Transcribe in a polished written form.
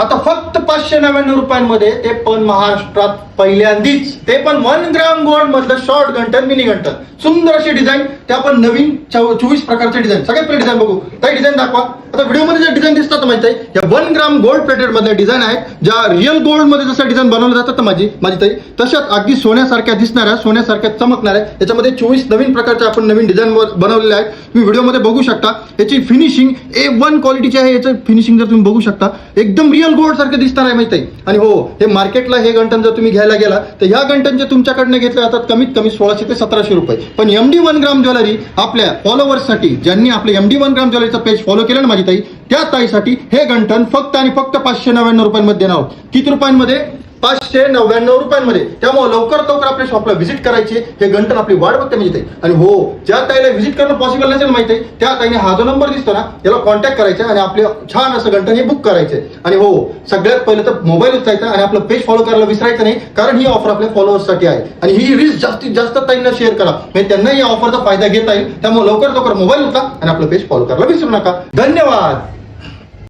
आता फक्त 599 रुपयांमध्ये, ते पण महाराष्ट्रात पहिल्यांदीच, ते पण 1 ग्राम गोल्ड मधलं शॉर्ट गंटन, मिनी गंटन, सुंदर अशी डिझाईन, ते आपण नवीन 24 प्रकारचे डिझाईन. सगळ्यात पहिले डिझाईन बघू. काही डिझाईन दाखवा. आता व्हिडिओमध्ये जे डिझाईन दिसतात माहिती आहे, या 1 ग्राम गोल्ड प्लेटेड मधल्या डिझाईन आहेत, ज्या रिअल गोल्ड मध्ये जसं डिझाईन बनवलं जातात माझी ताई, तशाच अगदी सोन्यासारख्या दिसणाऱ्या, सोन्यासारख्या चमकणाऱ्या, याच्यामध्ये 24 नवीन प्रकारच्या आपण नवीन डिझाईन बनवलेले आहेत. तुम्ही व्हिडिओमध्ये बघू शकता. याची फिनिशिंग A1 क्वालिटीची आहे. याचं फिनिशिंग जर तुम्ही बघू शकता, एकदम रिअल गोल्ड सारखं दिसणार आहे माहिती आहे. आणि हो, हे मार्केटला हे गंटन जर तुम्ही घ्यायला गेला तर ह्या गंटनचे तुमच्याकडनं घेतले जातात कमीत कमी 1600 ते 1700 रुपये. पण MD 1 ग्राम ज्वेलरी आपल्या फॉलोअर्ससाठी, ज्यांनी आपले MD 1 ग्राम ज्वेलरीचं पेज फॉलो केलं ना माझी ताई, त्या ताईसाठी हे गंटन फक्त आणि फक्त 599 रुपयांमध्ये देणार आहोत. किती रुपयांमध्ये? 599 रुपयांमध्ये. त्यामुळे लवकर आपल्या शॉपला व्हिजिट करायची. हे गंटन आपली वाट बघते म्हणजे ताई. आणि हो, ज्या ताईला व्हिजिट करणं पॉसिबल नसेल माहिती आहे, त्या ताईने हा जो नंबर दिसतो ना, याला कॉन्टॅक्ट करायचा आणि आपले छान असं गंटन हे बुक करायचे. आणि हो, सगळ्यात पहिले तर मोबाईल उचलायचा आणि आपलं पेज फॉलो करायला विसरायचं नाही, कारण ही ऑफर आपल्या फॉलोअर्ससाठी आहे. आणि ही रील्स जास्तीत जास्त ताईंना शेअर करा, म्हणजे त्यांना या ऑफरचा फायदा घेता येईल. त्यामुळे लवकर मोबाईल उचला आणि आपलं पेज फॉलो करायला विसरू नका. धन्यवाद.